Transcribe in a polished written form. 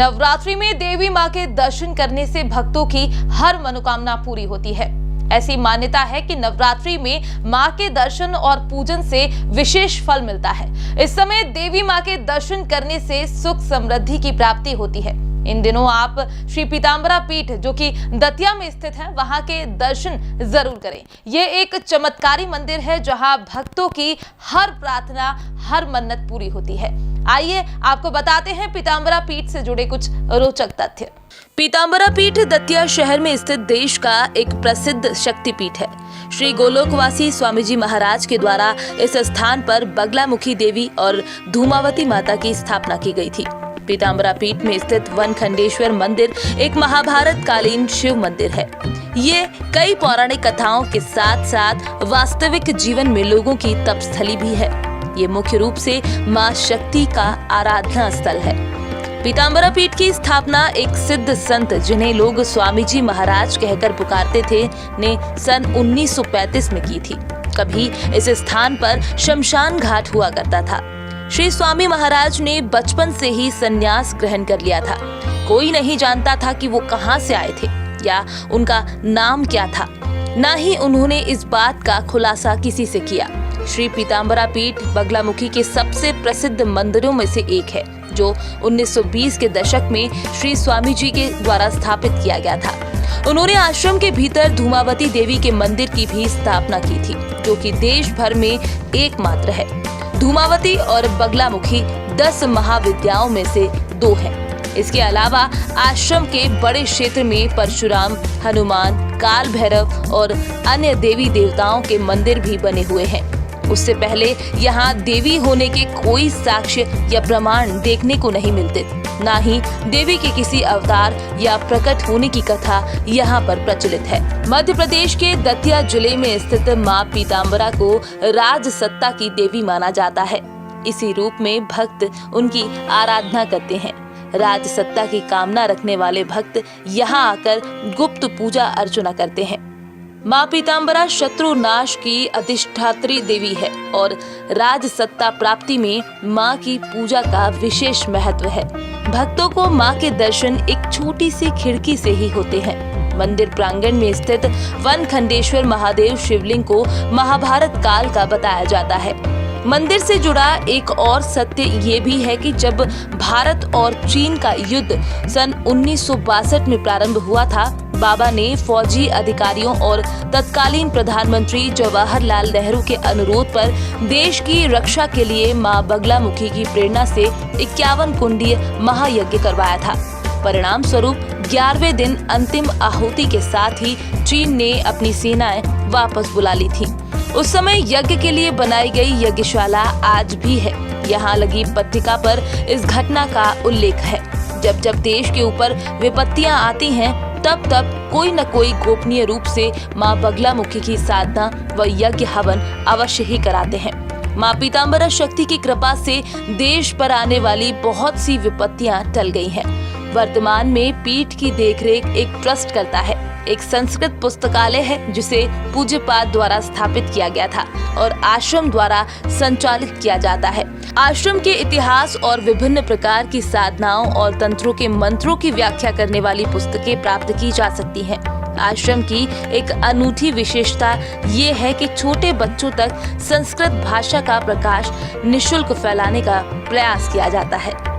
नवरात्रि में देवी मां के दर्शन करने से भक्तों की हर मनोकामना पूरी होती है। ऐसी मान्यता है कि नवरात्रि में मां के दर्शन और पूजन से विशेष फल मिलता है। इस समय देवी मां के दर्शन करने से सुख समृद्धि की प्राप्ति होती है। इन दिनों आप श्री पीतांबरा पीठ जो कि दतिया में स्थित है, वहां के दर्शन जरूर करें। ये एक चमत्कारी मंदिर है जहां भक्तों की हर प्रार्थना, हर मन्नत पूरी होती है। आइए आपको बताते हैं पीतांबरा पीठ से जुड़े कुछ रोचक तथ्य। पीतांबरा पीठ दतिया शहर में स्थित देश का एक प्रसिद्ध शक्तिपीठ है। श्री गोलोकवासी स्वामी जी महाराज के द्वारा इस स्थान पर बगलामुखी देवी और धूमावती माता की स्थापना की गई थी। पीतांबरा पीठ में स्थित वनखंडेश्वर मंदिर एक महाभारत कालीन शिव मंदिर है। ये कई पौराणिक कथाओं के साथ साथ वास्तविक जीवन में लोगों की तपस्थली भी है। ये मुख्य रूप से मां शक्ति का आराधना स्थल है। पीतांबरा पीठ की स्थापना एक सिद्ध संत, जिन्हें लोग स्वामी जी महाराज कहकर पुकारते थे, ने सन 1935 में की थी। कभी इस स्थान पर शमशान घाट हुआ करता था। श्री स्वामी महाराज ने बचपन से ही संन्यास ग्रहण कर लिया था। कोई नहीं जानता था कि वो कहां से आए थे या उनका नाम क्या था। ना ही उन्होंने इस बात का खुलासा किसी से किया। श्री पीतांबरा पीठ बगलामुखी के सबसे प्रसिद्ध मंदिरों में से एक है, जो 1920 के दशक में श्री स्वामी जी के द्वारा स्थापित किया गया था। उन्होंने आश्रम के भीतर धूमावती देवी के मंदिर की भी स्थापना की थी, जो कि देश भर में एकमात्र है। धूमावती और बगलामुखी 10 महाविद्याओं में से 2 हैं। इसके अलावा आश्रम के बड़े क्षेत्र में परशुराम, हनुमान, काल भैरव और अन्य देवी देवताओं के मंदिर भी बने हुए हैं। उससे पहले यहाँ देवी होने के कोई साक्ष्य या प्रमाण देखने को नहीं मिलते। ना ही देवी के किसी अवतार या प्रकट होने की कथा यहाँ पर प्रचलित है। मध्य प्रदेश के दतिया जिले में स्थित मां पीतांबरा को राज सत्ता की देवी माना जाता है। इसी रूप में भक्त उनकी आराधना करते हैं। राज सत्ता की कामना रखने वाले भक्त यहाँ आकर गुप्त पूजा अर्चना करते हैं। मां पीतांबरा शत्रु नाश की अधिष्ठात्री देवी है और राज सत्ता प्राप्ति में मां की पूजा का विशेष महत्व है। भक्तों को मां के दर्शन एक छोटी सी खिड़की से ही होते हैं। मंदिर प्रांगण में स्थित वनखंडेश्वर महादेव शिवलिंग को महाभारत काल का बताया जाता है। मंदिर से जुड़ा एक और सत्य ये भी है कि जब भारत और चीन का युद्ध सन 1962 में प्रारंभ हुआ था, बाबा ने फौजी अधिकारियों और तत्कालीन प्रधानमंत्री जवाहरलाल नेहरू के अनुरोध पर देश की रक्षा के लिए मां बगलामुखी की प्रेरणा से 51 कुंडीय महायज्ञ करवाया था। परिणाम स्वरूप 11वें दिन अंतिम आहुति के साथ ही चीन ने अपनी सेनाएं वापस बुला ली थी। उस समय यज्ञ के लिए बनाई गई यज्ञशाला आज भी है। यहाँ लगी पट्टिका पर इस घटना का उल्लेख है। जब जब देश के ऊपर विपत्तियां आती हैं, तब तब कोई न कोई गोपनीय रूप से मां बगलामुखी की साधना व यज्ञ हवन अवश्य ही कराते हैं। मां पीतांबरा शक्ति की कृपा से देश पर आने वाली बहुत सी विपत्तियां टल गई हैं। वर्तमान में पीठ की देखरेख एक ट्रस्ट करता है। एक संस्कृत पुस्तकालय है जिसे पूज्यपाद द्वारा स्थापित किया गया था और आश्रम द्वारा संचालित किया जाता है। आश्रम के इतिहास और विभिन्न प्रकार की साधनाओं और तंत्रों के मंत्रों की व्याख्या करने वाली पुस्तकें प्राप्त की जा सकती हैं। आश्रम की एक अनूठी विशेषता ये है कि छोटे बच्चों तक संस्कृत भाषा का प्रकाश निःशुल्क फैलाने का प्रयास किया जाता है।